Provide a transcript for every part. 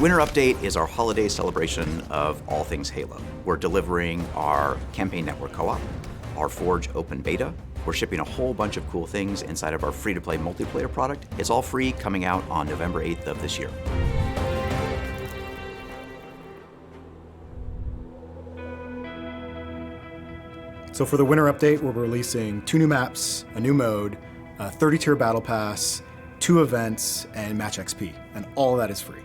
Winter Update is our holiday celebration of all things Halo. We're delivering our Campaign Network Co-op, our Forge Open Beta. We're shipping a whole bunch of cool things inside of our free-to-play multiplayer product. It's all free, coming out on November 8th of this year. So for the Winter Update, we're releasing 2 new maps, a new mode, a 30-tier battle pass, 2 events, and match XP, and all of that is free.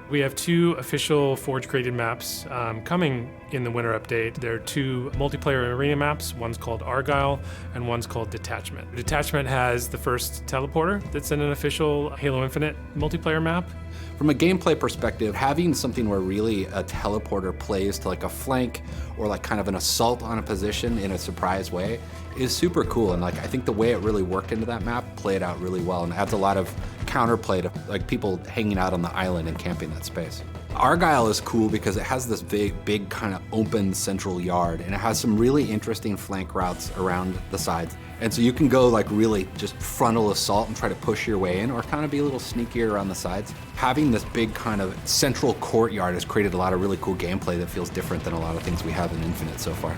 We have 2 official Forge-created maps coming in the Winter Update. There are 2 multiplayer arena maps. One's called Argyle, and one's called Detachment. Detachment has the first teleporter that's in an official Halo Infinite multiplayer map. From a gameplay perspective, having something where really a teleporter plays to like a flank or like kind of an assault on a position in a surprise way is super cool. And like I think the way it really worked into that map played out really well and adds a lot of counterplay to like people hanging out on the island and camping that space. Argyle is cool because it has this big kind of open central yard, and it has some really interesting flank routes around the sides. And so you can go like really just frontal assault and try to push your way in, or kind of be a little sneakier around the sides. Having this big kind of central courtyard has created a lot of really cool gameplay that feels different than a lot of things we have in Infinite so far.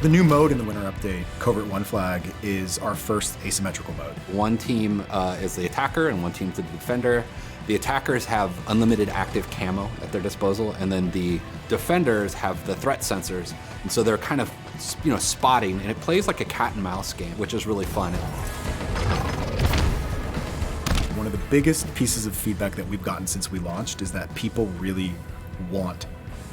The new mode in the Winter Update, Covert One Flag, is our first asymmetrical mode. One team is the attacker and one team's the defender. The attackers have unlimited active camo at their disposal, and then the defenders have the threat sensors. And so they're kind of, spotting, and it plays like a cat and mouse game, which is really fun. One of the biggest pieces of feedback that we've gotten since we launched is that people really want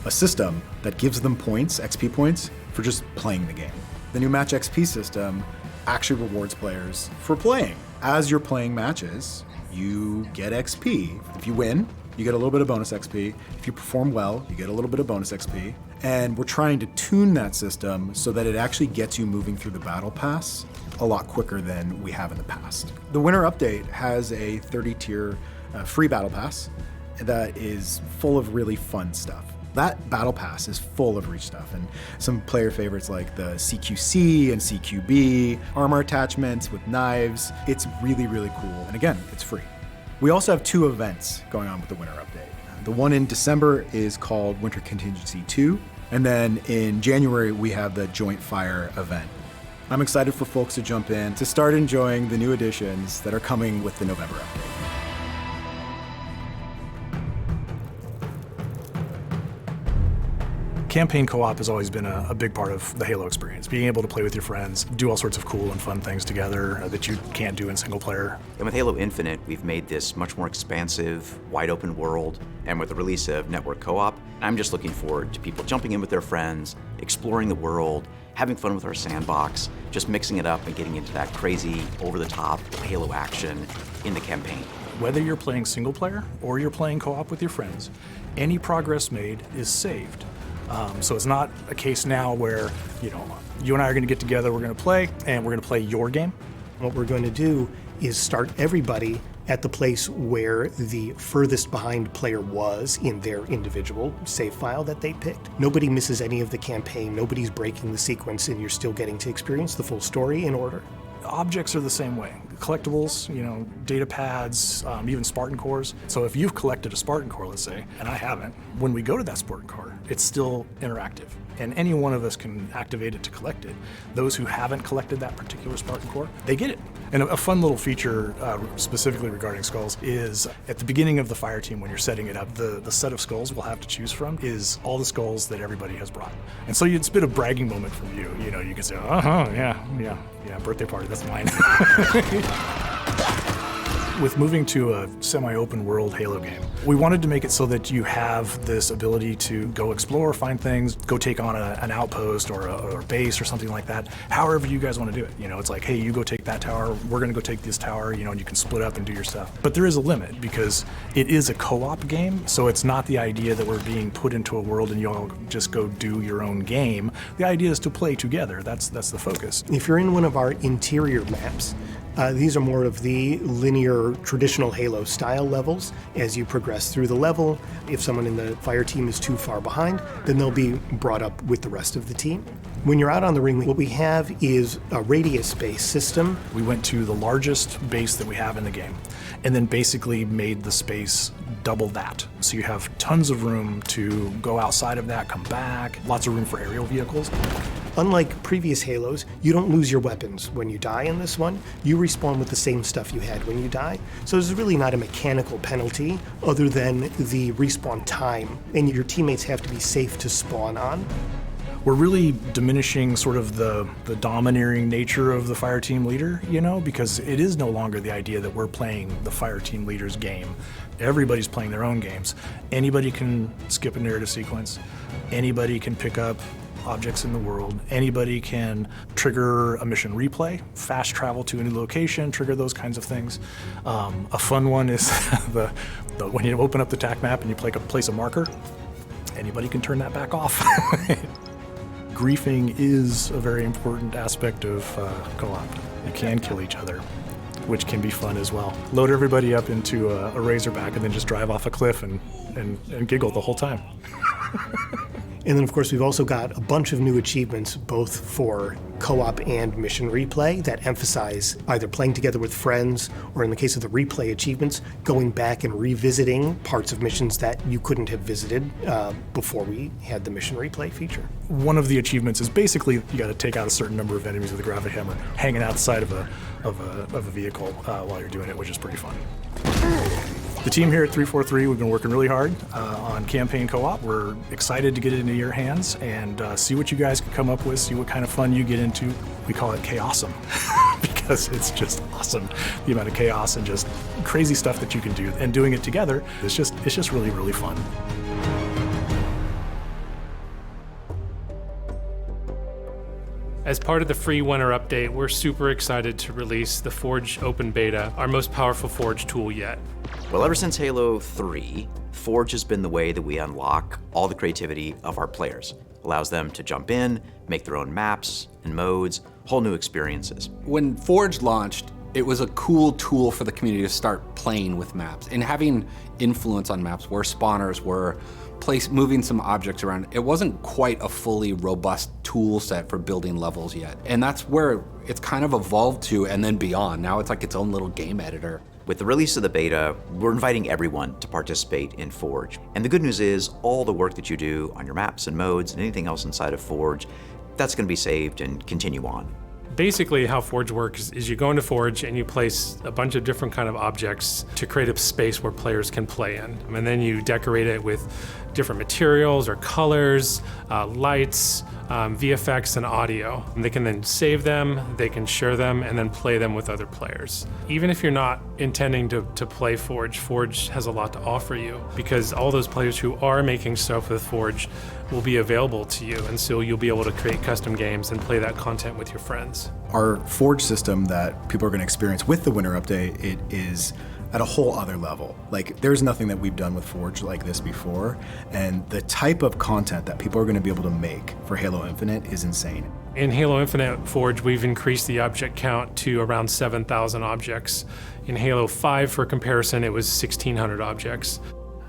a system that gives them points, XP points, for just playing the game. The new Match XP system actually rewards players for playing. As you're playing matches, you get XP. If you win, you get a little bit of bonus XP. If you perform well, you get a little bit of bonus XP. And we're trying to tune that system so that it actually gets you moving through the battle pass a lot quicker than we have in the past. The Winter Update has a 30-tier free battle pass that is full of really fun stuff. That battle pass is full of rich stuff, and some player favorites like the CQC and CQB, armor attachments with knives. It's really, really cool, and again, it's free. We also have 2 events going on with the Winter Update. The one in December is called Winter Contingency 2, and then in January we have the Joint Fire event. I'm excited for folks to jump in to start enjoying the new additions that are coming with the November update. Campaign co-op has always been a big part of the Halo experience. Being able to play with your friends, do all sorts of cool and fun things together that you can't do in single player. And with Halo Infinite, we've made this much more expansive, wide open world. And with the release of Network Co-op, I'm just looking forward to people jumping in with their friends, exploring the world, having fun with our sandbox, just mixing it up and getting into that crazy, over-the-top Halo action in the campaign. Whether you're playing single player or you're playing co-op with your friends, any progress made is saved. So it's not a case now where, you and I are going to get together, we're going to play, and we're going to play your game. What we're going to do is start everybody at the place where the furthest behind player was in their individual save file that they picked. Nobody misses any of the campaign, nobody's breaking the sequence, and you're still getting to experience the full story in order. Objects are the same way. Collectibles, data pads, even Spartan cores. So if you've collected a Spartan core, let's say, and I haven't, when we go to that Spartan core, it's still interactive. And any one of us can activate it to collect it. Those who haven't collected that particular Spartan core, they get it. And a fun little feature specifically regarding skulls is at the beginning of the fire team when you're setting it up, the set of skulls we'll have to choose from is all the skulls that everybody has brought. And so it's a bit of a bragging moment from you. You can say, yeah, birthday party, that's mine. With moving to a semi-open world Halo game, we wanted to make it so that you have this ability to go explore, find things, go take on an outpost or a base or something like that, however you guys want to do it. It's like, hey, you go take that tower, we're going to go take this tower, and you can split up and do your stuff. But there is a limit because it is a co-op game, so it's not the idea that we're being put into a world and you all just go do your own game. The idea is to play together. That's the focus. If you're in one of our interior maps, these are more of the linear, traditional Halo style levels. As you progress through the level, if someone in the fire team is too far behind, then they'll be brought up with the rest of the team. When you're out on the ring, what we have is a radius-based system. We went to the largest base that we have in the game, and then basically made the space double that. So you have tons of room to go outside of that, come back, lots of room for aerial vehicles. Unlike previous Halos, you don't lose your weapons when you die in this one. You respawn with the same stuff you had when you die. So there's really not a mechanical penalty other than the respawn time, and your teammates have to be safe to spawn on. We're really diminishing sort of the domineering nature of the fire team leader, you know, because it is no longer the idea that we're playing the fire team leader's game. Everybody's playing their own games. Anybody can skip a narrative sequence. Anybody can pick up objects in the world. Anybody can trigger a mission replay, fast travel to a new location, trigger those kinds of things. A fun one is when you open up the TAC map and you place a marker, anybody can turn that back off. Griefing is a very important aspect of co-op. You can kill each other, which can be fun as well. Load everybody up into a Razorback and then just drive off a cliff and giggle the whole time. And then, of course, we've also got a bunch of new achievements, both for co-op and mission replay, that emphasize either playing together with friends, or in the case of the replay achievements, going back and revisiting parts of missions that you couldn't have visited before we had the mission replay feature. One of the achievements is basically you got to take out a certain number of enemies with a gravity hammer hanging outside of a vehicle while you're doing it, which is pretty fun. The team here at 343, we've been working really hard on campaign co-op. We're excited to get it into your hands and see what you guys can come up with, see what kind of fun you get into. We call it chaosum because it's just awesome. The amount of chaos and just crazy stuff that you can do, and doing it together, it's just really, really fun. As part of the free winter update, we're super excited to release the Forge Open Beta, our most powerful Forge tool yet. Well, ever since Halo 3, Forge has been the way that we unlock all the creativity of our players. Allows them to jump in, make their own maps and modes, whole new experiences. When Forge launched, it was a cool tool for the community to start playing with maps and having influence on maps where spawners were moving some objects around. It wasn't quite a fully robust tool set for building levels yet. And that's where it's kind of evolved to, and then beyond. Now it's like its own little game editor. With the release of the beta, we're inviting everyone to participate in Forge. And the good news is all the work that you do on your maps and modes and anything else inside of Forge, that's going to be saved and continue on. Basically, how Forge works is you go into Forge and you place a bunch of different kind of objects to create a space where players can play in. And then you decorate it with different materials or colors, lights, VFX, and audio. And they can then save them, they can share them, and then play them with other players. Even if you're not intending to play Forge, Forge has a lot to offer you because all those players who are making stuff with Forge will be available to you, and so you'll be able to create custom games and play that content with your friends. Our Forge system that people are going to experience with the winter update, it is at a whole other level. Like, there's nothing that we've done with Forge like this before, and the type of content that people are going to be able to make for Halo Infinite is insane. In Halo Infinite Forge, we've increased the object count to around 7,000 objects. In Halo 5, for comparison, it was 1,600 objects.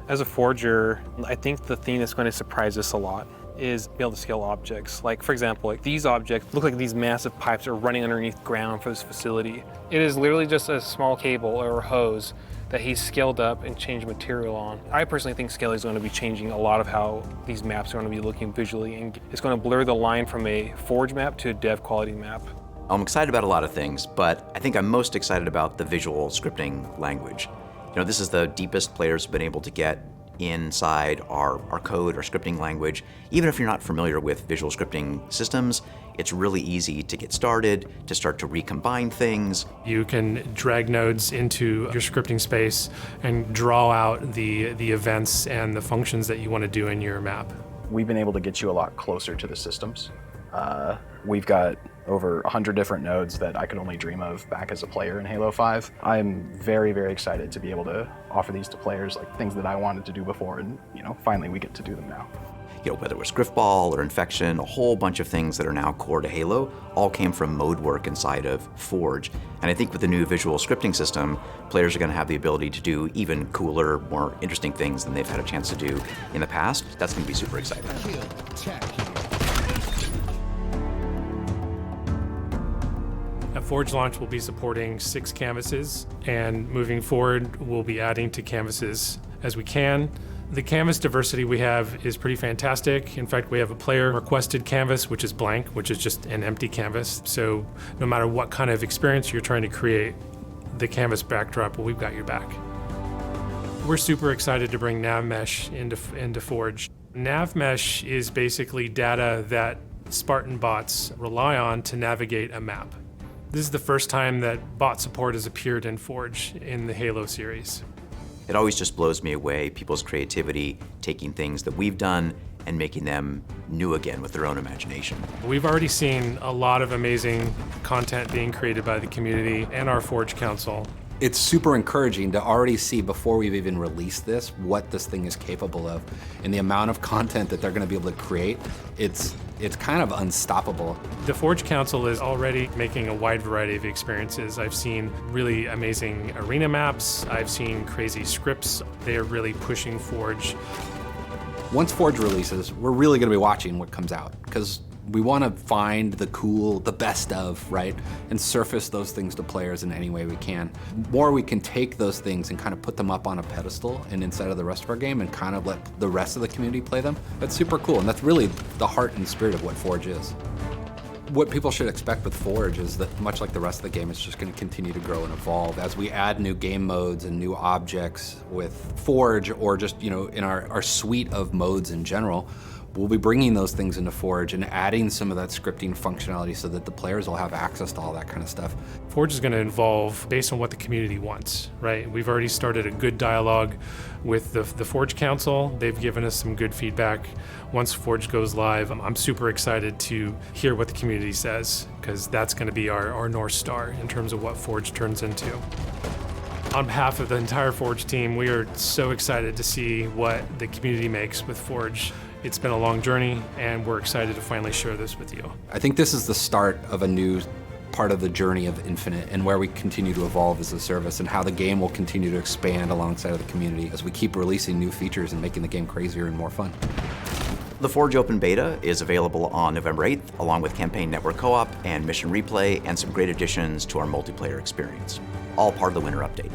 As a forger, I think the thing that's going to surprise us a lot is be able to scale objects. Like, for example, like these objects look like these massive pipes are running underneath ground for this facility. It is literally just a small cable or a hose that he's scaled up and changed material on. I personally think scaling is going to be changing a lot of how these maps are going to be looking visually, and it's going to blur the line from a Forge map to a dev quality map. I'm excited about a lot of things, but I think I'm most excited about the visual scripting language. You know, this is the deepest players have been able to get inside our code, our scripting language. Even if you're not familiar with visual scripting systems, it's really easy to get started, to start to recombine things. You can drag nodes into your scripting space and draw out the events and the functions that you want to do in your map. We've been able to get you a lot closer to the systems. We've got over 100 different nodes that I could only dream of back as a player in Halo 5. I'm very, very excited to be able to offer these to players, like things that I wanted to do before, and finally we get to do them now. Whether it was Griffball or Infection, a whole bunch of things that are now core to Halo all came from mode work inside of Forge. And I think with the new visual scripting system, players are going to have the ability to do even cooler, more interesting things than they've had a chance to do in the past. That's going to be super exciting. At Forge launch, we'll be supporting 6 canvases, and moving forward, we'll be adding to canvases as we can. The canvas diversity we have is pretty fantastic. In fact, we have a player requested canvas, which is blank, which is just an empty canvas. So no matter what kind of experience you're trying to create, the canvas backdrop, well, we've got your back. We're super excited to bring Nav Mesh into Forge. Nav Mesh is basically data that Spartan bots rely on to navigate a map. This is the first time that bot support has appeared in Forge in the Halo series. It always just blows me away, people's creativity, taking things that we've done and making them new again with their own imagination. We've already seen a lot of amazing content being created by the community and our Forge Council. It's super encouraging to already see before we've even released this what this thing is capable of, and the amount of content that they're going to be able to create. It's kind of unstoppable. The Forge Council is already making a wide variety of experiences. I've seen really amazing arena maps. I've seen crazy scripts. They are really pushing Forge. Once Forge releases, we're really going to be watching what comes out, because we want to find the cool, the best of, right? And surface those things to players in any way we can. The more we can take those things and kind of put them up on a pedestal and inside of the rest of our game and kind of let the rest of the community play them, that's super cool. And that's really the heart and spirit of what Forge is. What people should expect with Forge is that, much like the rest of the game, it's just going to continue to grow and evolve as we add new game modes and new objects with Forge, or just, you know, in our suite of modes in general. We'll be bringing those things into Forge and adding some of that scripting functionality so that the players will have access to all that kind of stuff. Forge is going to evolve based on what the community wants, right? We've already started a good dialogue with the Forge Council. They've given us some good feedback. Once Forge goes live, I'm super excited to hear what the community says, because that's going to be our North Star in terms of what Forge turns into. On behalf of the entire Forge team, we are so excited to see what the community makes with Forge. It's been a long journey, and we're excited to finally share this with you. I think this is the start of a new part of the journey of Infinite, and where we continue to evolve as a service, and how the game will continue to expand alongside of the community as we keep releasing new features and making the game crazier and more fun. The Forge Open Beta is available on November 8th, along with Campaign Network Co-op and Mission Replay, and some great additions to our multiplayer experience. All part of the Winter Update.